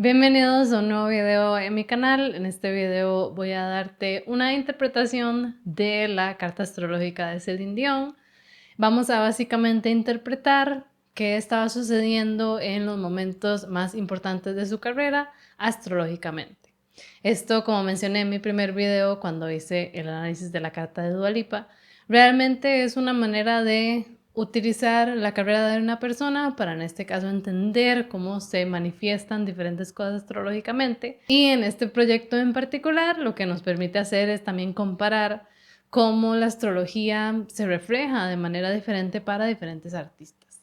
Bienvenidos a un nuevo video en mi canal. En este video voy a darte una interpretación de la carta astrológica de Celine Dion. Vamos a básicamente interpretar qué estaba sucediendo en los momentos más importantes de su carrera astrológicamente. Esto, como mencioné en mi primer video cuando hice el análisis de la carta de Dua Lipa, realmente es una manera de utilizar la carrera de una persona para, en este caso, entender cómo se manifiestan diferentes cosas astrológicamente. Y en este proyecto en particular, lo que nos permite hacer es también comparar cómo la astrología se refleja de manera diferente para diferentes artistas.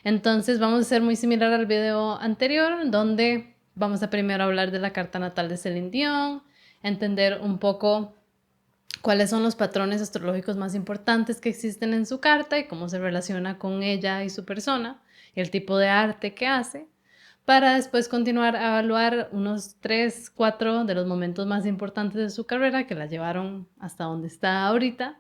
Entonces vamos a hacer muy similar al video anterior, donde vamos a primero hablar de la carta natal de Celine Dion, entender un poco cuáles son los patrones astrológicos más importantes que existen en su carta y cómo se relaciona con ella y su persona, y el tipo de arte que hace, para después continuar a evaluar unos 3, 4 de los momentos más importantes de su carrera que la llevaron hasta donde está ahorita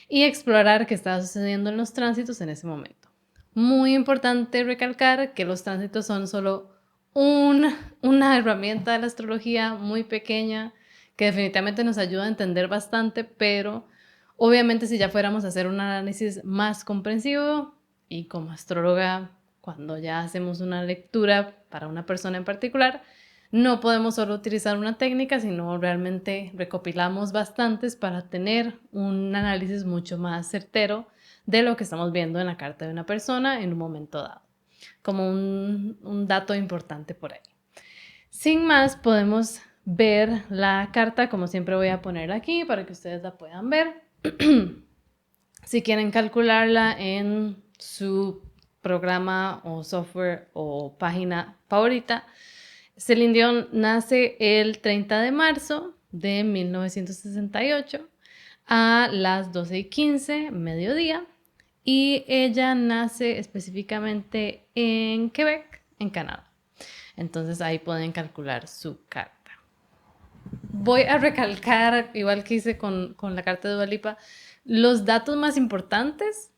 y explorar qué está sucediendo en los tránsitos en ese momento. Muy importante recalcar que los tránsitos son solo una herramienta de la astrología muy pequeña que definitivamente nos ayuda a entender bastante, pero obviamente si ya fuéramos a hacer un análisis más comprensivo y como astróloga, cuando ya hacemos una lectura para una persona en particular, no podemos solo utilizar una técnica, sino realmente recopilamos bastantes para tener un análisis mucho más certero de lo que estamos viendo en la carta de una persona en un momento dado, como un dato importante por ahí. Sin más, podemos ver la carta, como siempre voy a poner aquí para que ustedes la puedan ver. Si quieren calcularla en su programa o software o página favorita, Celine Dion nace el 30 de marzo de 1968 a las 12:15, mediodía, y ella nace específicamente en Quebec, en Canadá. Entonces ahí pueden calcular su carta. Voy a recalcar, igual que hice con la carta de Dua Lipa, los datos más importantes,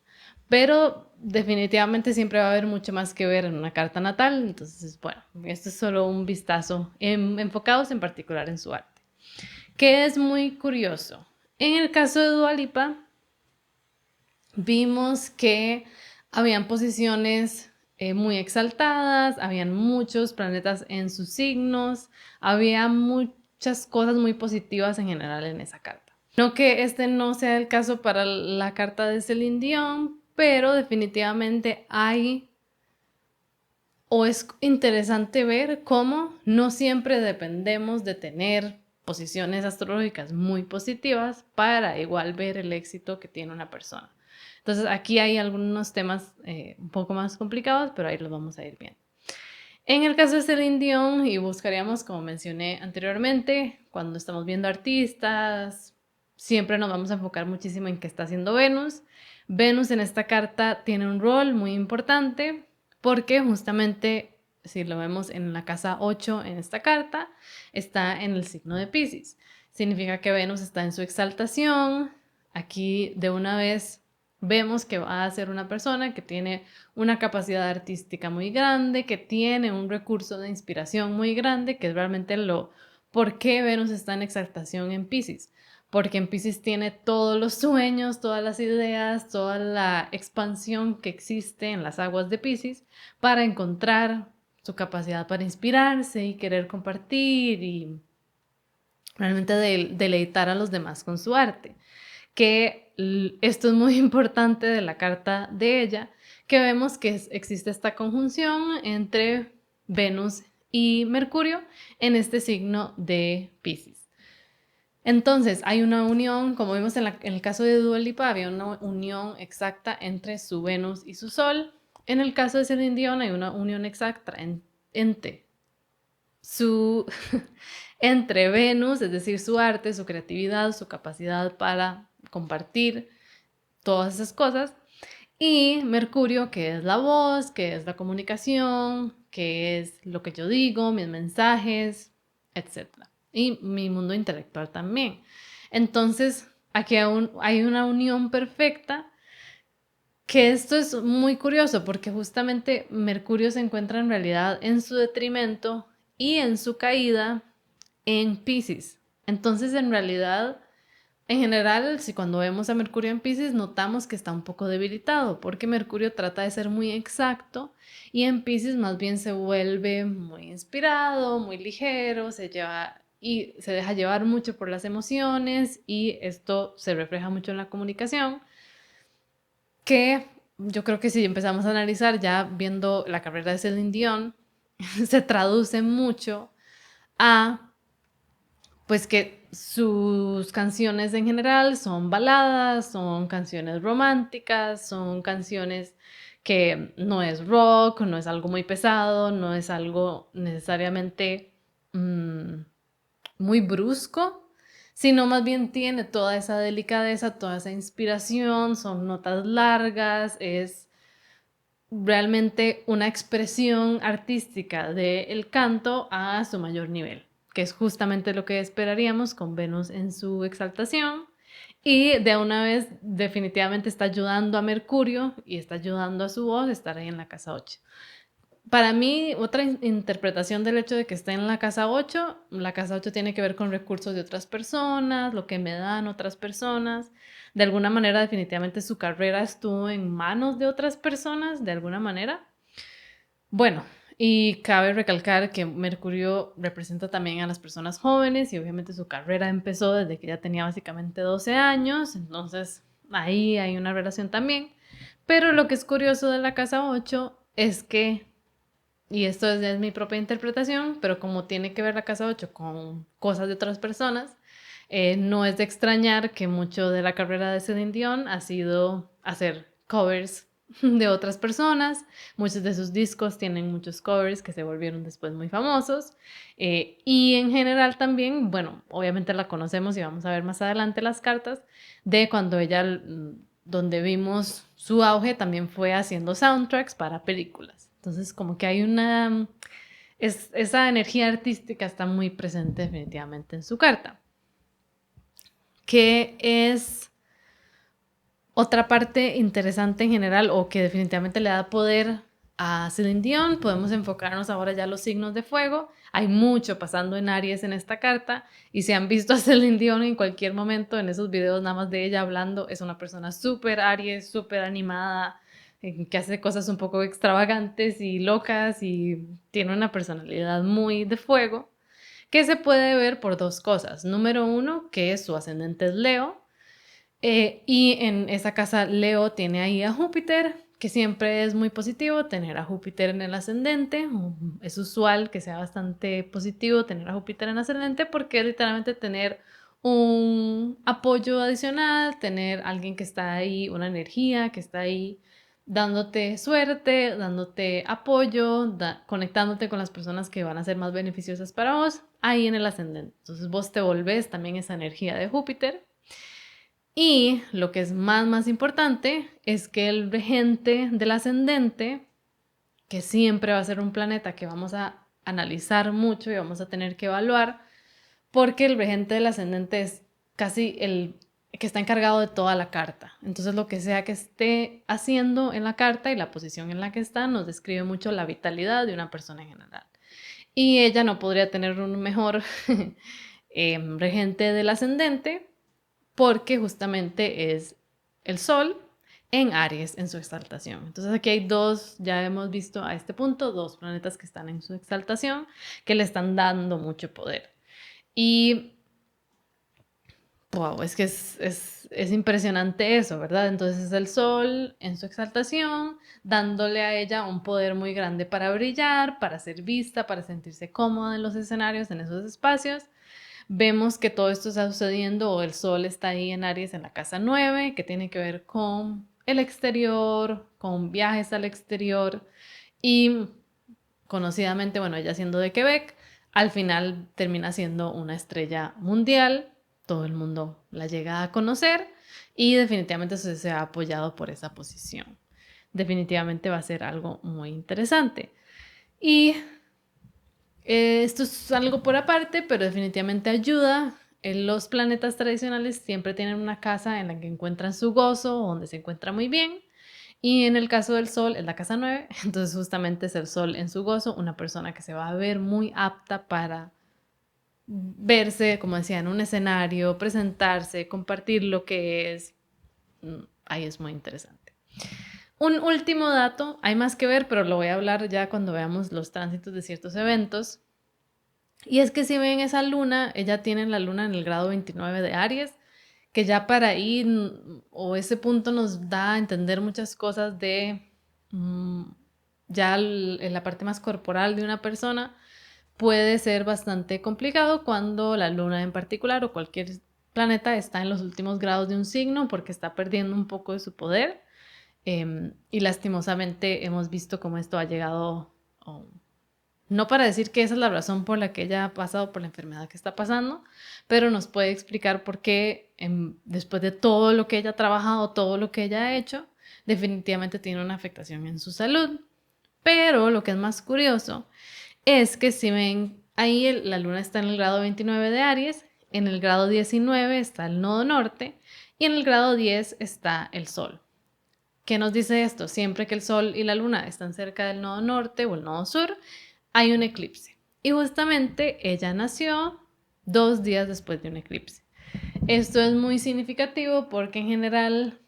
pero definitivamente siempre va a haber mucho más que ver en una carta natal. Entonces, bueno, esto es solo un vistazo enfocados en particular en su arte, que es muy curioso. En el caso de Dua Lipa, vimos que habían posiciones muy exaltadas, habían muchos planetas en sus signos, había muchas cosas muy positivas en general en esa carta. No que este no sea el caso para la carta de Celine Dion, pero definitivamente hay, o es interesante ver cómo no siempre dependemos de tener posiciones astrológicas muy positivas para igual ver el éxito que tiene una persona. Entonces aquí hay algunos temas un poco más complicados, pero ahí los vamos a ir viendo. En el caso de Celine Dion, y buscaríamos, como mencioné anteriormente, cuando estamos viendo artistas, siempre nos vamos a enfocar muchísimo en qué está haciendo Venus. Venus en esta carta tiene un rol muy importante porque justamente, si lo vemos en la casa 8 en esta carta, está en el signo de Piscis. Significa que Venus está en su exaltación. Aquí de una vez vemos que va a ser una persona que tiene una capacidad artística muy grande, que tiene un recurso de inspiración muy grande, que es realmente por qué Venus está en exaltación en Piscis. Porque en Piscis tiene todos los sueños, todas las ideas, toda la expansión que existe en las aguas de Piscis para encontrar su capacidad para inspirarse y querer compartir y realmente deleitar a los demás con su arte. Que esto es muy importante de la carta de ella, que vemos que existe esta conjunción entre Venus y Mercurio en este signo de Piscis. Entonces hay una unión, como vimos en el caso de Dua Lipa, había una unión exacta entre su Venus y su Sol. En el caso de Celine Dion hay una unión exacta entre su entre Venus, es decir, su arte, su creatividad, su capacidad para compartir todas esas cosas, y Mercurio, que es la voz, que es la comunicación, que es lo que yo digo, mis mensajes, etc. Y mi mundo intelectual también. Entonces, aquí hay una unión perfecta, que esto es muy curioso porque justamente Mercurio se encuentra en realidad en su detrimento y en su caída en Piscis. Entonces, en realidad, en general, si cuando vemos a Mercurio en Piscis notamos que está un poco debilitado, porque Mercurio trata de ser muy exacto y en Piscis más bien se vuelve muy inspirado, muy ligero, se deja llevar mucho por las emociones y esto se refleja mucho en la comunicación, que yo creo que si empezamos a analizar ya viendo la carrera de Celine Dion, se traduce mucho a pues que sus canciones en general son baladas, son canciones románticas, son canciones que no es rock, no es algo muy pesado, no es algo necesariamente mm, muy brusco, sino más bien tiene toda esa delicadeza, toda esa inspiración, son notas largas, es realmente una expresión artística del canto a su mayor nivel, que es justamente lo que esperaríamos con Venus en su exaltación. Y de una vez definitivamente está ayudando a Mercurio y está ayudando a su voz a estar ahí en la casa 8. Para mí, otra interpretación del hecho de que esté en la casa 8 tiene que ver con recursos de otras personas, lo que me dan otras personas. De alguna manera, definitivamente su carrera estuvo en manos de otras personas, de alguna manera. Bueno, y cabe recalcar que Mercurio representa también a las personas jóvenes y obviamente su carrera empezó desde que ella tenía básicamente 12 años, entonces ahí hay una relación también. Pero lo que es curioso de la casa 8 es que y esto es mi propia interpretación, pero como tiene que ver la casa 8 con cosas de otras personas, no es de extrañar que mucho de la carrera de Celine Dion ha sido hacer covers de otras personas. Muchos de sus discos tienen muchos covers que se volvieron después muy famosos. Y en general también, bueno, obviamente la conocemos y vamos a ver más adelante las cartas de cuando ella, donde vimos su auge, también fue haciendo soundtracks para películas. Entonces, como que hay esa energía artística está muy presente definitivamente en su carta. Que es otra parte interesante en general o que definitivamente le da poder a Celine Dion. Podemos enfocarnos ahora ya a los signos de fuego. Hay mucho pasando en Aries en esta carta y si han visto a Celine Dion en cualquier momento en esos videos nada más de ella hablando, es una persona súper Aries, súper animada, que hace cosas un poco extravagantes y locas y tiene una personalidad muy de fuego que se puede ver por dos cosas. Número uno, que su ascendente es Leo, y en esa casa Leo tiene ahí a Júpiter, que siempre es muy positivo tener a Júpiter en el ascendente. Es usual que sea bastante positivo tener a Júpiter en el ascendente porque es literalmente tener un apoyo adicional, tener alguien que está ahí, una energía que está ahí dándote suerte, dándote apoyo, conectándote con las personas que van a ser más beneficiosas para vos ahí en el ascendente. Entonces vos te volvés también esa energía de Júpiter. Y lo que es más importante es que el regente del ascendente, que siempre va a ser un planeta que vamos a analizar mucho y vamos a tener que evaluar, porque el regente del ascendente es casi el que está encargado de toda la carta. Entonces lo que sea que esté haciendo en la carta y la posición en la que está nos describe mucho la vitalidad de una persona en general. Y ella no podría tener un mejor regente del ascendente porque justamente es el Sol en Aries en su exaltación. Entonces aquí hay dos, ya hemos visto a este punto, dos planetas que están en su exaltación, que le están dando mucho poder. Y wow, es que es impresionante eso, ¿verdad? Entonces es el Sol en su exaltación, dándole a ella un poder muy grande para brillar, para ser vista, para sentirse cómoda en los escenarios, en esos espacios. Vemos que todo esto está sucediendo o el Sol está ahí en Aries en la casa 9, que tiene que ver con el exterior, con viajes al exterior y conocidamente, bueno, ella siendo de Quebec, al final termina siendo una estrella mundial, todo el mundo la llega a conocer y definitivamente se ha apoyado por esa posición. Definitivamente va a ser algo muy interesante. Y esto es algo por aparte, pero definitivamente ayuda. Los planetas tradicionales siempre tienen una casa en la que encuentran su gozo, donde se encuentra muy bien. Y en el caso del Sol es la casa 9, entonces justamente es el Sol en su gozo, una persona que se va a ver muy apta para verse, como decía, en un escenario, presentarse, compartir lo que es. Ahí es muy interesante. Un último dato, hay más que ver, pero lo voy a hablar ya cuando veamos los tránsitos de ciertos eventos. Y es que si ven esa luna, ella tiene la luna en el grado 29 de Aries, que ya para ahí o ese punto nos da a entender muchas cosas de mm, ya en la parte más corporal de una persona. Puede ser bastante complicado cuando la luna en particular o cualquier planeta está en los últimos grados de un signo porque está perdiendo un poco de su poder. Y lastimosamente hemos visto cómo esto ha llegado, no para decir que esa es la razón por la que ella ha pasado por la enfermedad que está pasando, pero nos puede explicar por qué después de todo lo que ella ha trabajado, todo lo que ella ha hecho, definitivamente tiene una afectación en su salud. Pero lo que es más curioso es que si ven ahí la luna está en el grado 29 de Aries, en el grado 19 está el nodo norte y en el grado 10 está el sol. ¿Qué nos dice esto? Siempre que el sol y la luna están cerca del nodo norte o el nodo sur, hay un eclipse. Y justamente ella nació 2 días después de un eclipse. Esto es muy significativo porque en general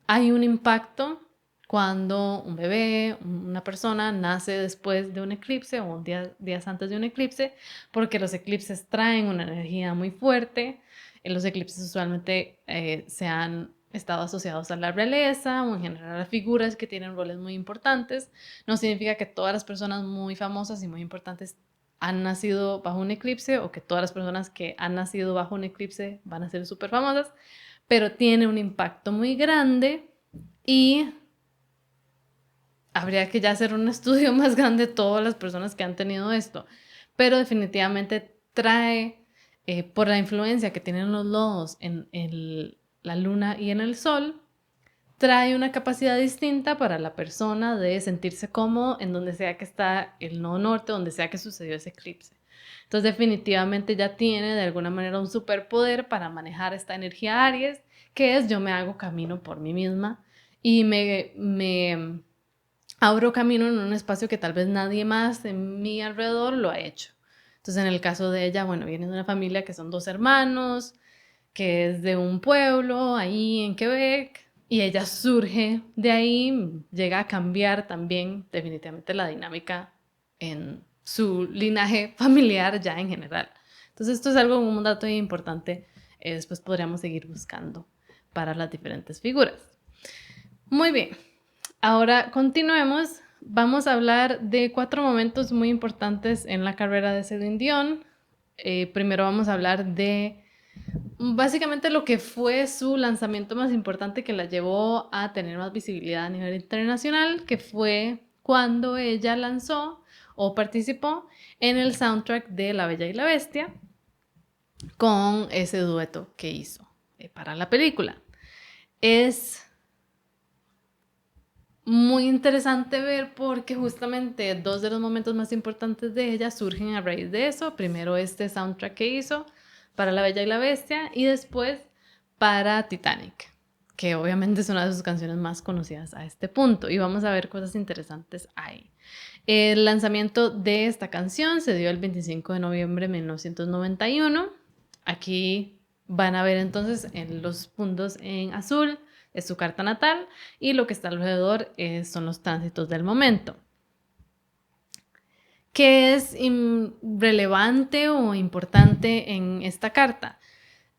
hay un impacto cuando un bebé, una persona nace después de un eclipse o días antes de un eclipse, porque los eclipses traen una energía muy fuerte. Los eclipses usualmente se han estado asociados a la realeza o en general a figuras que tienen roles muy importantes. No significa que todas las personas muy famosas y muy importantes han nacido bajo un eclipse o que todas las personas que han nacido bajo un eclipse van a ser súper famosas, pero tiene un impacto muy grande y habría que ya hacer un estudio más grande de todas las personas que han tenido esto, pero definitivamente trae, por la influencia que tienen los lodos en la luna y en el sol, trae una capacidad distinta para la persona de sentirse cómodo en donde sea que está el nodo norte, donde sea que sucedió ese eclipse. Entonces definitivamente ya tiene de alguna manera un superpoder para manejar esta energía Aries, que es yo me hago camino por mí misma y me abro camino en un espacio que tal vez nadie más en mi alrededor lo ha hecho. Entonces en el caso de ella, bueno, viene de una familia que son 2 hermanos, que es de un pueblo ahí en Quebec, y ella surge de ahí, llega a cambiar también definitivamente la dinámica en su linaje familiar ya en general. Entonces esto es algo, un dato importante, después podríamos seguir buscando para las diferentes figuras. Muy bien, ahora continuemos. Vamos a hablar de 4 momentos muy importantes en la carrera de Celine Dion. Primero vamos a hablar de básicamente lo que fue su lanzamiento más importante que la llevó a tener más visibilidad a nivel internacional, que fue cuando ella lanzó o participó en el soundtrack de La Bella y la Bestia con ese dueto que hizo para la película. Es muy interesante ver porque justamente 2 de los momentos más importantes de ella surgen a raíz de eso. Primero este soundtrack que hizo para La Bella y la Bestia y después para Titanic, que obviamente es una de sus canciones más conocidas a este punto. Y vamos a ver cosas interesantes ahí. El lanzamiento de esta canción se dio el 25 de noviembre de 1991. Aquí van a ver entonces en los puntos en azul es su carta natal y lo que está alrededor son los tránsitos del momento. ¿Qué es relevante o importante en esta carta?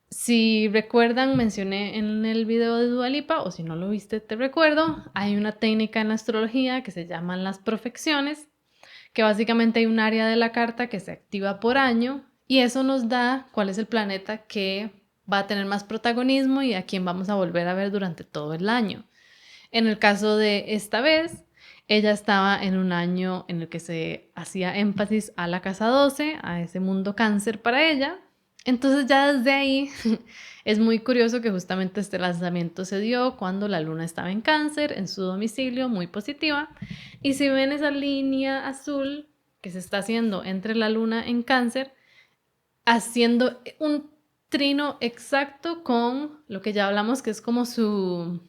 Si recuerdan, mencioné en el video de Dua Lipa, o si no lo viste, te recuerdo, hay una técnica en la astrología que se llaman las profecciones, que básicamente hay un área de la carta que se activa por año y eso nos da cuál es el planeta que va a tener más protagonismo y a quién vamos a volver a ver durante todo el año. En el caso de esta vez, ella estaba en un año en el que se hacía énfasis a la casa 12, a ese mundo cáncer para ella. Entonces ya desde ahí es muy curioso que justamente este lanzamiento se dio cuando la luna estaba en cáncer, en su domicilio, muy positiva. Y si ven esa línea azul que se está haciendo entre la luna en cáncer, haciendo un trino exacto con lo que ya hablamos que es como su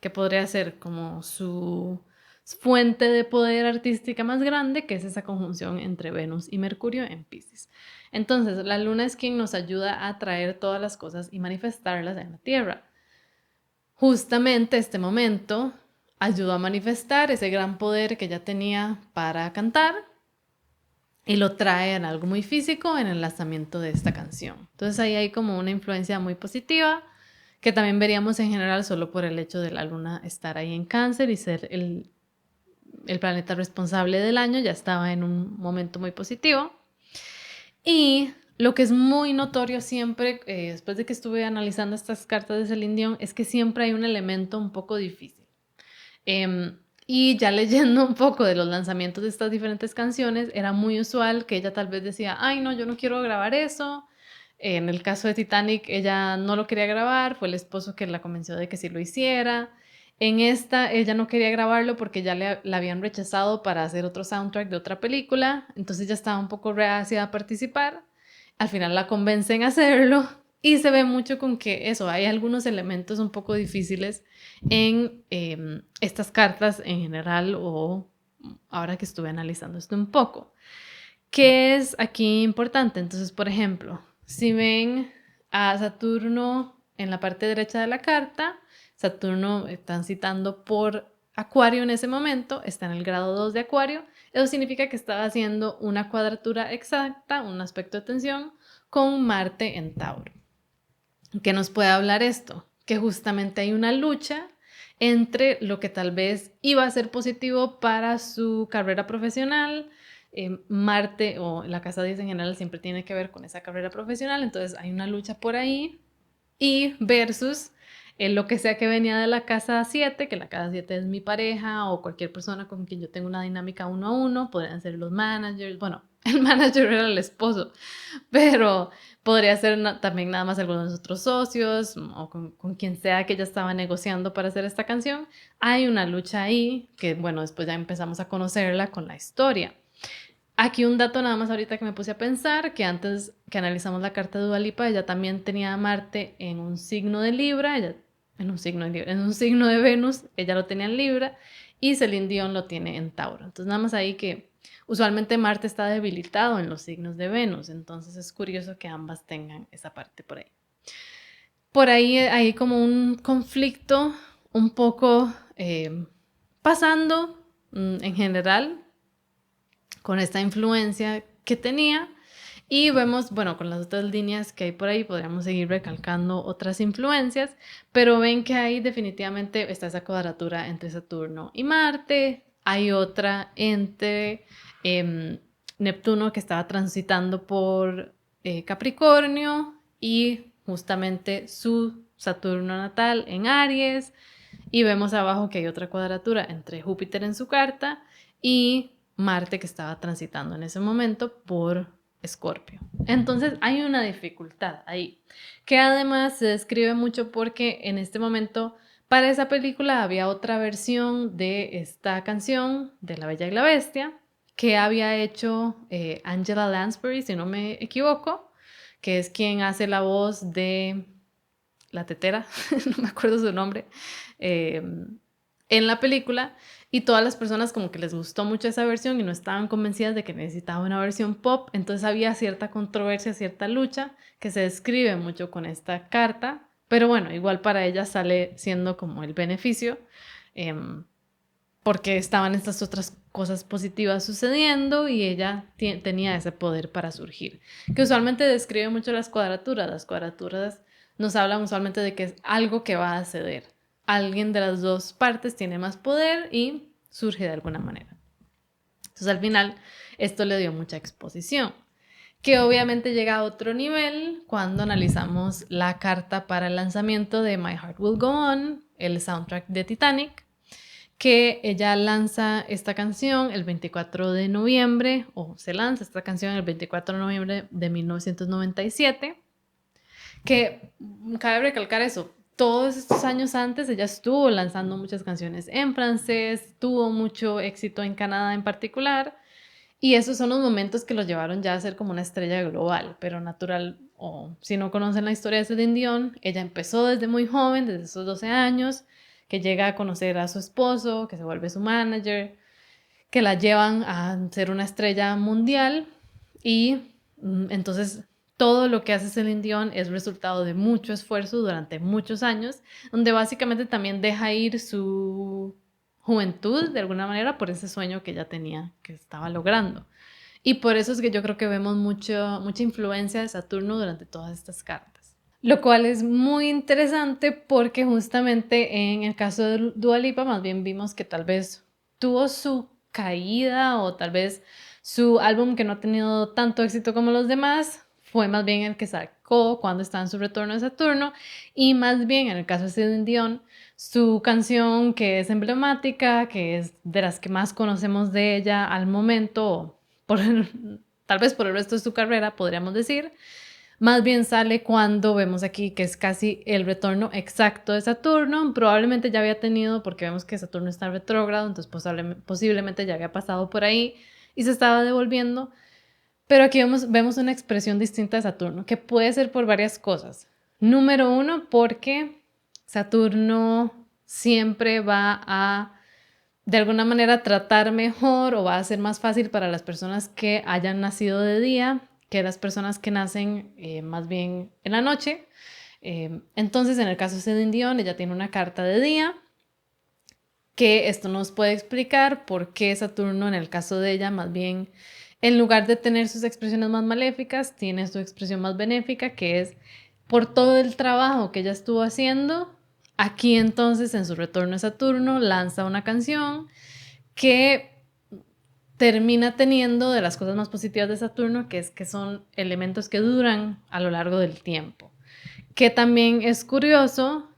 que podría ser como su fuente de poder artística más grande, que es esa conjunción entre Venus y Mercurio en Piscis. Entonces, la luna es quien nos ayuda a atraer todas las cosas y manifestarlas en la Tierra. Justamente este momento ayudó a manifestar ese gran poder que ella tenía para cantar y lo trae en algo muy físico en el lanzamiento de esta canción. Entonces ahí hay como una influencia muy positiva que también veríamos en general solo por el hecho de la luna estar ahí en Cáncer y ser el planeta responsable del año, ya estaba en un momento muy positivo. Y lo que es muy notorio siempre, después de que estuve analizando estas cartas de Celine Dion, es que siempre hay un elemento un poco difícil. Y ya leyendo un poco de los lanzamientos de estas diferentes canciones, era muy usual que ella tal vez decía, ay no, yo no quiero grabar eso. En el caso de Titanic, ella no lo quería grabar, fue el esposo que la convenció de que sí lo hiciera. En esta, ella no quería grabarlo porque ya la habían rechazado para hacer otro soundtrack de otra película, entonces ya estaba un poco reacia a participar. Al final la convencen a hacerlo y se ve mucho con que eso, hay algunos elementos un poco difíciles en estas cartas en general o ahora que estuve analizando esto un poco. ¿Qué es aquí importante? Entonces, por ejemplo, si ven a Saturno en la parte derecha de la carta, Saturno transitando por Acuario en ese momento, está en el grado 2 de Acuario, eso significa que estaba haciendo una cuadratura exacta, un aspecto de tensión, con Marte en Tauro. ¿Qué nos puede hablar esto? Que justamente hay una lucha entre lo que tal vez iba a ser positivo para su carrera profesional. Marte o la casa 10 en general siempre tiene que ver con esa carrera profesional, entonces hay una lucha por ahí y versus lo que sea que venía de la casa 7, que la casa 7 es mi pareja o cualquier persona con quien yo tengo una dinámica uno a uno, podrían ser los managers, bueno, el manager era el esposo, pero podría ser también nada más algunos de los otros socios o con quien sea que ella estaba negociando para hacer esta canción. Hay una lucha ahí que, bueno, después ya empezamos a conocerla con la historia. Aquí un dato nada más ahorita que me puse a pensar, que antes que analizamos la carta de Dua Lipa, ella también tenía a Marte en un signo de Libra, en un signo de Libra, en un signo de Venus, ella lo tenía en Libra, y Celine Dion lo tiene en Tauro. Entonces nada más ahí que usualmente Marte está debilitado en los signos de Venus, entonces es curioso que ambas tengan esa parte por ahí. Por ahí hay como un conflicto un poco pasando en general con esta influencia que tenía. Y vemos, bueno, con las otras líneas que hay por ahí, podríamos seguir recalcando otras influencias, pero ven que ahí definitivamente está esa cuadratura entre Saturno y Marte. Hay otra entre Neptuno que estaba transitando por Capricornio y justamente su Saturno natal en Aries. Y vemos abajo que hay otra cuadratura entre Júpiter en su carta y Marte que estaba transitando en ese momento por Escorpio. Entonces hay una dificultad ahí, que además se describe mucho porque en este momento para esa película había otra versión de esta canción de La Bella y la Bestia que había hecho Angela Lansbury, si no me equivoco, que es quien hace la voz de la tetera, no me acuerdo su nombre, en la película, y todas las personas como que les gustó mucho esa versión y no estaban convencidas de que necesitaba una versión pop, entonces había cierta controversia, cierta lucha que se describe mucho con esta carta, pero bueno, igual para ella sale siendo como el beneficio, porque estaban estas otras cosas positivas sucediendo y ella tenía ese poder para surgir, que usualmente describe mucho las cuadraturas nos hablan usualmente de que es algo que va a ceder. Alguien de las dos partes tiene más poder y surge de alguna manera. Entonces al final esto le dio mucha exposición, que obviamente llega a otro nivel cuando analizamos la carta para el lanzamiento de My Heart Will Go On, el soundtrack de Titanic, que ella lanza esta canción el 24 de noviembre, o se lanza esta canción el 24 de noviembre de 1997, que cabe recalcar eso, todos estos años antes ella estuvo lanzando muchas canciones en francés, tuvo mucho éxito en Canadá en particular, y esos son los momentos que lo llevaron ya a ser como una estrella global, pero natural, o si no conocen la historia de Celine Dion, ella empezó desde muy joven, desde esos 12 años, que llega a conocer a su esposo, que se vuelve su manager, que la llevan a ser una estrella mundial y entonces todo lo que hace Celine Dion es resultado de mucho esfuerzo durante muchos años, donde básicamente también deja ir su juventud de alguna manera por ese sueño que ella tenía, que estaba logrando. Y por eso es que yo creo que vemos mucha influencia de Saturno durante todas estas cartas. Lo cual es muy interesante porque justamente en el caso de Dua Lipa más bien vimos que tal vez tuvo su caída o tal vez su álbum que no ha tenido tanto éxito como los demás fue más bien el que sacó cuando estaba en su retorno de Saturno y más bien en el caso de Celine Dion su canción que es emblemática, que es de las que más conocemos de ella al momento, tal vez por el resto de su carrera podríamos decir, más bien sale cuando vemos aquí que es casi el retorno exacto de Saturno. Probablemente ya había tenido, porque vemos que Saturno está retrógrado, entonces posiblemente ya había pasado por ahí y se estaba devolviendo. Pero aquí vemos una expresión distinta de Saturno, que puede ser por varias cosas. Número uno, porque Saturno siempre va a, de alguna manera, tratar mejor o va a ser más fácil para las personas que hayan nacido de día que las personas que nacen más bien en la noche. Entonces, en el caso de Celine Dion, ella tiene una carta de día, que esto nos puede explicar por qué Saturno, en el caso de ella, más bien, en lugar de tener sus expresiones más maléficas, tiene su expresión más benéfica, que es por todo el trabajo que ella estuvo haciendo. Aquí entonces, en su retorno a Saturno, lanza una canción que termina teniendo de las cosas más positivas de Saturno, que es que son elementos que duran a lo largo del tiempo. Que también es curioso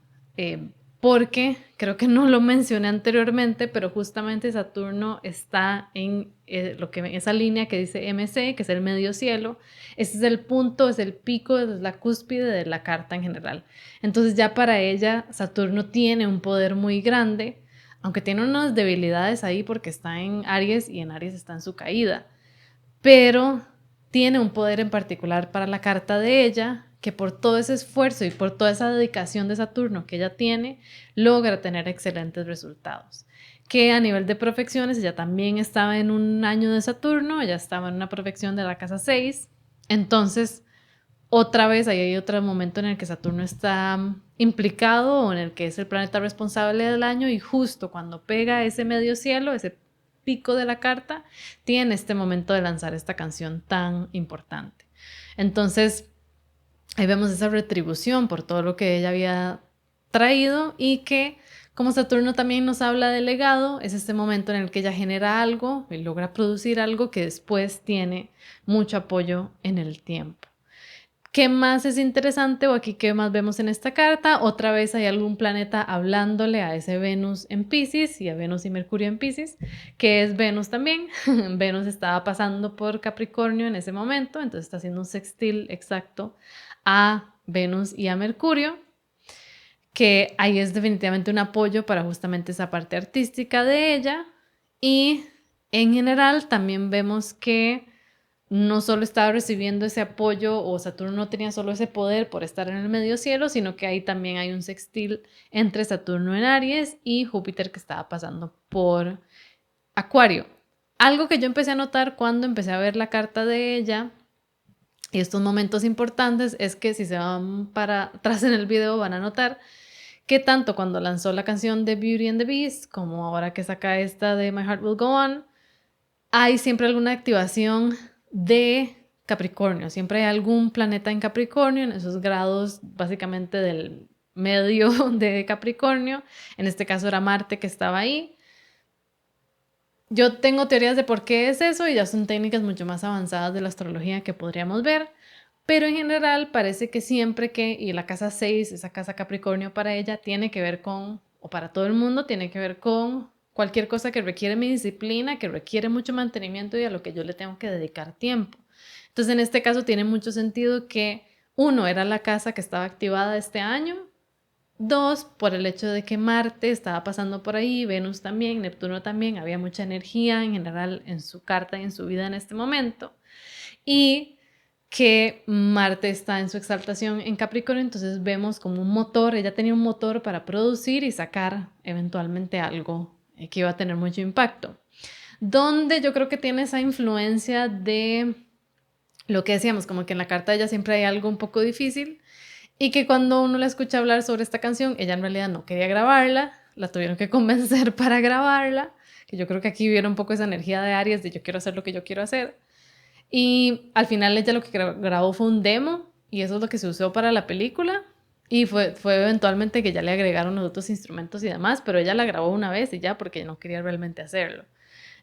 porque creo que no lo mencioné anteriormente, pero justamente Saturno está en esa línea que dice MC, que es el medio cielo. Ese es el punto, es el pico, es la cúspide de la carta en general. Entonces ya para ella Saturno tiene un poder muy grande, aunque tiene unas debilidades ahí porque está en Aries y en Aries está en su caída, pero tiene un poder en particular para la carta de ella que por todo ese esfuerzo y por toda esa dedicación de Saturno que ella tiene, logra tener excelentes resultados. Que a nivel de profecciones, ella también estaba en un año de Saturno, ella estaba en una profección de la casa 6, entonces otra vez ahí hay otro momento en el que Saturno está implicado o en el que es el planeta responsable del año y justo cuando pega ese medio cielo, ese pico de la carta, tiene este momento de lanzar esta canción tan importante. Entonces, ahí vemos esa retribución por todo lo que ella había traído y que como Saturno también nos habla de legado, es este momento en el que ella genera algo y logra producir algo que después tiene mucho apoyo en el tiempo. ¿Qué más es interesante o aquí qué más vemos en esta carta? Otra vez hay algún planeta hablándole a ese Venus en Pisces y a Venus y Mercurio en Pisces, que es Venus también. Venus estaba pasando por Capricornio en ese momento, entonces está haciendo un sextil exacto a Venus y a Mercurio, que ahí es definitivamente un apoyo para justamente esa parte artística de ella. Y en general también vemos que no solo estaba recibiendo ese apoyo o Saturno no tenía solo ese poder por estar en el medio cielo, sino que ahí también hay un sextil entre Saturno en Aries y Júpiter que estaba pasando por Acuario. Algo que yo empecé a notar cuando empecé a ver la carta de ella y estos momentos importantes es que si se van para atrás en el video van a notar que tanto cuando lanzó la canción de Beauty and the Beast como ahora que saca esta de My Heart Will Go On, hay siempre alguna activación de Capricornio. Siempre hay algún planeta en Capricornio, en esos grados básicamente del medio de Capricornio. En este caso era Marte que estaba ahí. Yo tengo teorías de por qué es eso y ya son técnicas mucho más avanzadas de la astrología que podríamos ver. Pero en general parece que siempre que, y la casa 6, esa casa Capricornio para ella, tiene que ver con, o para todo el mundo, tiene que ver con cualquier cosa que requiere mi disciplina, que requiere mucho mantenimiento y a lo que yo le tengo que dedicar tiempo. Entonces en este caso tiene mucho sentido que uno era la casa que estaba activada este año, dos, por el hecho de que Marte estaba pasando por ahí, Venus también, Neptuno también, había mucha energía en general en su carta y en su vida en este momento. Y que Marte está en su exaltación en Capricornio, entonces vemos como un motor, ella tenía un motor para producir y sacar eventualmente algo que iba a tener mucho impacto. Donde yo creo que tiene esa influencia de lo que decíamos, como que en la carta de ella siempre hay algo un poco difícil y que cuando uno la escucha hablar sobre esta canción, ella en realidad no quería grabarla, la tuvieron que convencer para grabarla, que yo creo que aquí vieron un poco esa energía de Aries de yo quiero hacer lo que yo quiero hacer. Y al final ella lo que grabó fue un demo y eso es lo que se usó para la película. Y fue eventualmente que ya le agregaron los otros instrumentos y demás, pero ella la grabó una vez y ya porque no quería realmente hacerlo.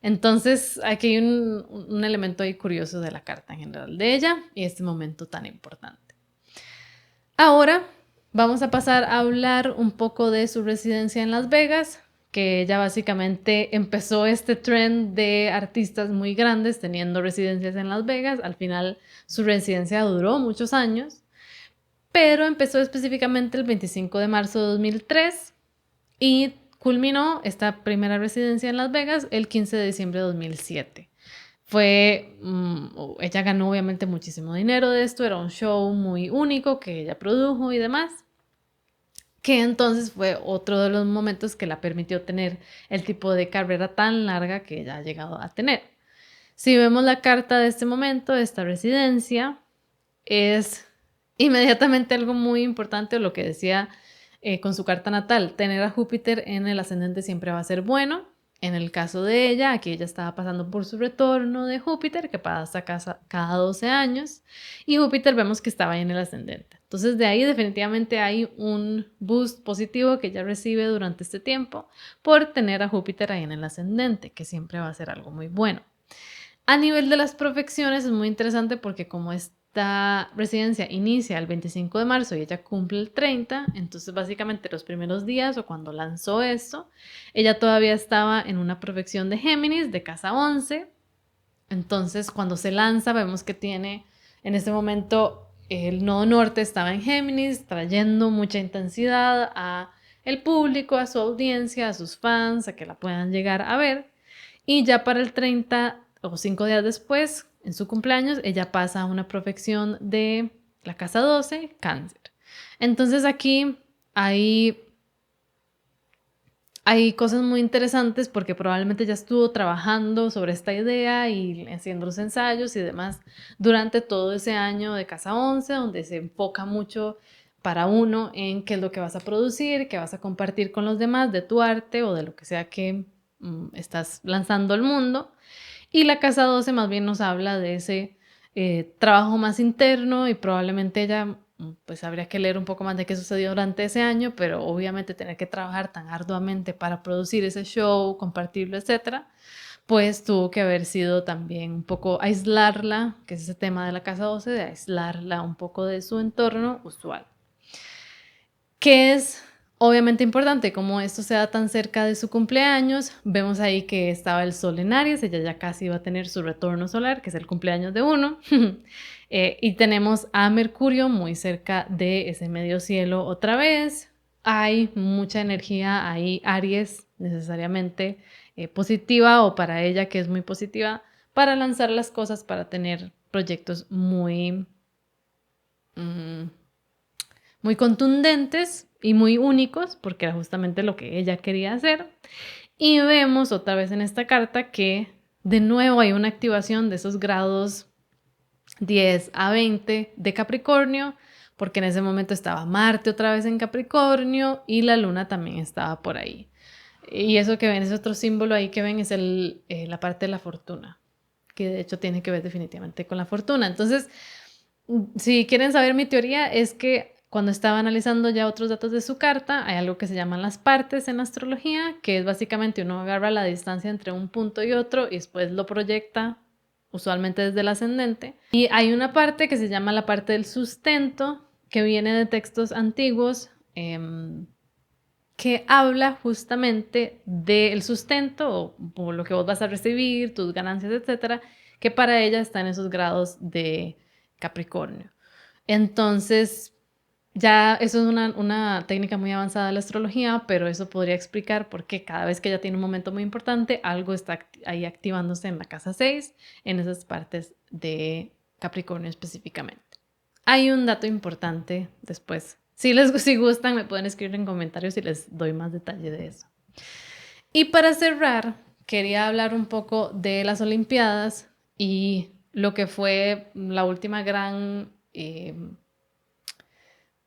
Entonces aquí hay un elemento ahí curioso de la carta en general de ella y este momento tan importante. Ahora vamos a pasar a hablar un poco de su residencia en Las Vegas, que ella básicamente empezó este trend de artistas muy grandes teniendo residencias en Las Vegas. Al final su residencia duró muchos años, pero empezó específicamente el 25 de marzo de 2003 y culminó esta primera residencia en Las Vegas el 15 de diciembre de 2007. Ella ganó obviamente muchísimo dinero de esto, era un show muy único que ella produjo y demás, que entonces fue otro de los momentos que la permitió tener el tipo de carrera tan larga que ella ha llegado a tener. Si vemos la carta de este momento, de esta residencia, es inmediatamente algo muy importante, lo que decía con su carta natal, tener a Júpiter en el ascendente siempre va a ser bueno. En el caso de ella, aquí ella estaba pasando por su retorno de Júpiter, que pasa cada 12 años, y Júpiter vemos que estaba ahí en el ascendente. Entonces de ahí definitivamente hay un boost positivo que ella recibe durante este tiempo por tener a Júpiter ahí en el ascendente, que siempre va a ser algo muy bueno. A nivel de las profecciones es muy interesante porque como esta residencia inicia el 25 de marzo y ella cumple el 30, entonces básicamente los primeros días o cuando lanzó esto, ella todavía estaba en una profección de Géminis de casa 11. Entonces cuando se lanza vemos que tiene en este momento el nodo norte estaba en Géminis, trayendo mucha intensidad a el público, a su audiencia, a sus fans, a que la puedan llegar a ver. Y ya para el 30 o 5 días después, en su cumpleaños, ella pasa a una profección de la casa 12, cáncer. Entonces aquí hay cosas muy interesantes porque probablemente ya estuvo trabajando sobre esta idea y haciendo los ensayos y demás durante todo ese año de casa 11, donde se enfoca mucho para uno en qué es lo que vas a producir, qué vas a compartir con los demás de tu arte o de lo que sea que estás lanzando al mundo. Y la casa 12 más bien nos habla de ese trabajo más interno y probablemente ella pues habría que leer un poco más de qué sucedió durante ese año, pero obviamente tener que trabajar tan arduamente para producir ese show, compartirlo, etcétera, pues tuvo que haber sido también un poco aislarla, que es ese tema de la casa 12, de aislarla un poco de su entorno usual. Que es obviamente importante, como esto se da tan cerca de su cumpleaños, vemos ahí que estaba el sol en Aries, ella ya casi iba a tener su retorno solar, que es el cumpleaños de uno, y tenemos a Mercurio muy cerca de ese medio cielo otra vez, hay mucha energía ahí, Aries necesariamente positiva o para ella que es muy positiva, para lanzar las cosas, para tener proyectos mm, muy contundentes y muy únicos, porque era justamente lo que ella quería hacer. Y vemos otra vez en esta carta que de nuevo hay una activación de esos grados 10 a 20 de Capricornio, porque en ese momento estaba Marte otra vez en Capricornio y la Luna también estaba por ahí. Y eso que ven, ese otro símbolo ahí que ven es la parte de la fortuna, que de hecho tiene que ver definitivamente con la fortuna. Entonces, si quieren saber mi teoría, es que cuando estaba analizando ya otros datos de su carta, hay algo que se llaman las partes en astrología, que es básicamente uno agarra la distancia entre un punto y otro y después lo proyecta usualmente desde el ascendente. Y hay una parte que se llama la parte del sustento, que viene de textos antiguos, que habla justamente del sustento o lo que vos vas a recibir, tus ganancias, etcétera, que para ella está en esos grados de Capricornio. Entonces, ya eso es una técnica muy avanzada de la astrología, pero eso podría explicar por qué cada vez que ella tiene un momento muy importante, algo está ahí activándose en la casa 6, en esas partes de Capricornio específicamente. Hay un dato importante después. Si gustan, me pueden escribir en comentarios y les doy más detalle de eso. Y para cerrar, quería hablar un poco de las Olimpiadas y lo que fue la última gran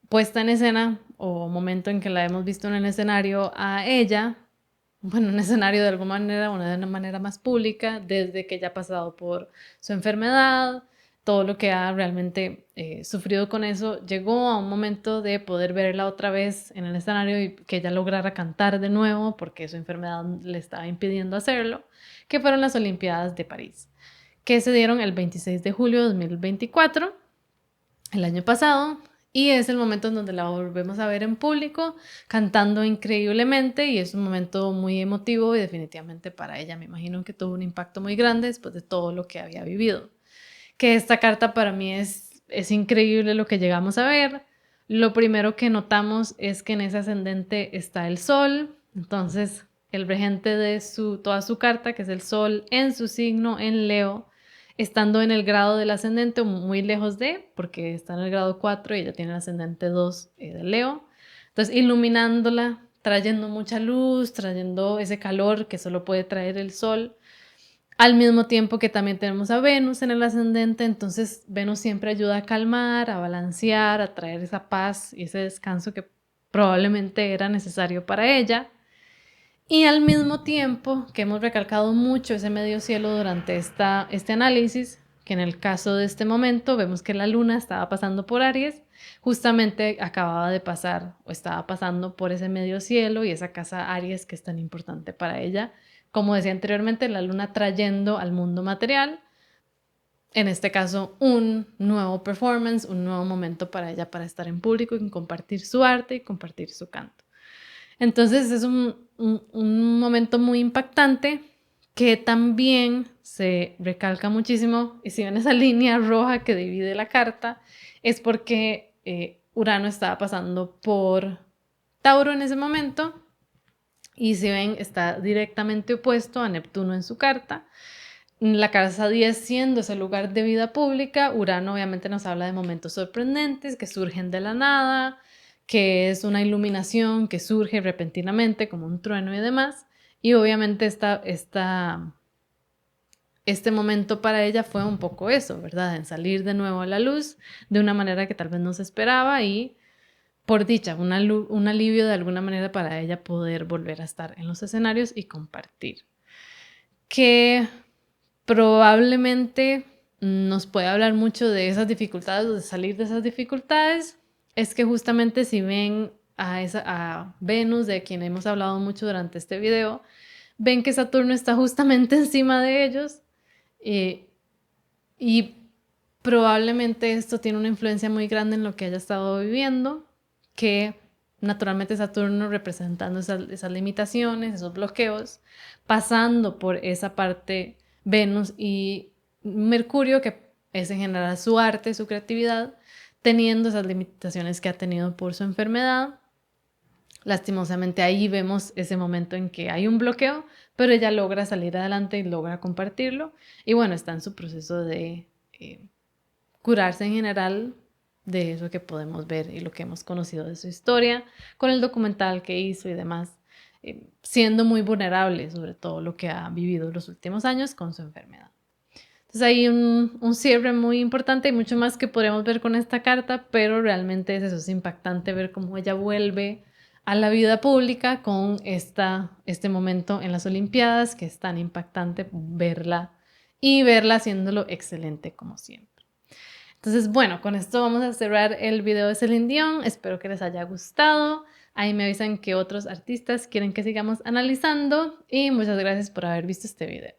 puesta en escena o momento en que la hemos visto en el escenario a ella, bueno, un escenario de alguna manera, de una manera más pública, desde que ella ha pasado por su enfermedad, todo lo que ha realmente sufrido con eso, llegó a un momento de poder verla otra vez en el escenario y que ella lograra cantar de nuevo porque su enfermedad le estaba impidiendo hacerlo, que fueron las Olimpiadas de París, que se dieron el 26 de julio de 2024, el año pasado, y es el momento en donde la volvemos a ver en público, cantando increíblemente, y es un momento muy emotivo y definitivamente para ella me imagino que tuvo un impacto muy grande después de todo lo que había vivido. Que esta carta para mí es increíble lo que llegamos a ver. Lo primero que notamos es que en ese ascendente está el sol, entonces el regente de toda su carta, que es el sol en su signo en Leo, estando en el grado del ascendente muy lejos de, porque está en el grado 4 y ella tiene el ascendente 2 de Leo. Entonces, iluminándola, trayendo mucha luz, trayendo ese calor que solo puede traer el sol, al mismo tiempo que también tenemos a Venus en el ascendente, entonces Venus siempre ayuda a calmar, a balancear, a traer esa paz y ese descanso que probablemente era necesario para ella. Y al mismo tiempo que hemos recalcado mucho ese medio cielo durante este análisis, que en el caso de este momento vemos que la luna estaba pasando por Aries, justamente acababa de pasar o estaba pasando por ese medio cielo y esa casa Aries que es tan importante para ella. Como decía anteriormente, la luna trayendo al mundo material, en este caso un nuevo performance, un nuevo momento para ella para estar en público y compartir su arte y compartir su canto. Entonces es un momento muy impactante que también se recalca muchísimo, y si ven esa línea roja que divide la carta, es porque Urano estaba pasando por Tauro en ese momento, y si ven está directamente opuesto a Neptuno en su carta. La casa 10 siendo ese lugar de vida pública, Urano obviamente nos habla de momentos sorprendentes que surgen de la nada, que es una iluminación que surge repentinamente como un trueno y demás. Y obviamente este momento para ella fue un poco eso, ¿verdad? En salir de nuevo a la luz de una manera que tal vez no se esperaba y por dicha, un alivio de alguna manera para ella poder volver a estar en los escenarios y compartir. Que probablemente nos puede hablar mucho de esas dificultades o de salir de esas dificultades, es que justamente si ven a Venus, de quien hemos hablado mucho durante este video, ven que Saturno está justamente encima de ellos y probablemente esto tiene una influencia muy grande en lo que haya estado viviendo, que naturalmente Saturno representando esas limitaciones, esos bloqueos, pasando por esa parte Venus y Mercurio, que es en general su arte, su creatividad, teniendo esas limitaciones que ha tenido por su enfermedad. Lastimosamente ahí vemos ese momento en que hay un bloqueo, pero ella logra salir adelante y logra compartirlo. Y bueno, está en su proceso de curarse en general de eso que podemos ver y lo que hemos conocido de su historia, con el documental que hizo y demás, siendo muy vulnerable sobre todo lo que ha vivido en los últimos años con su enfermedad. Entonces hay un cierre muy importante y mucho más que podríamos ver con esta carta, pero realmente es eso, es impactante ver cómo ella vuelve a la vida pública con este momento en las Olimpiadas, que es tan impactante verla y verla haciéndolo excelente como siempre. Entonces, bueno, con esto vamos a cerrar el video de Celine Dion. Espero que les haya gustado. Ahí me avisan que otros artistas quieren que sigamos analizando y muchas gracias por haber visto este video.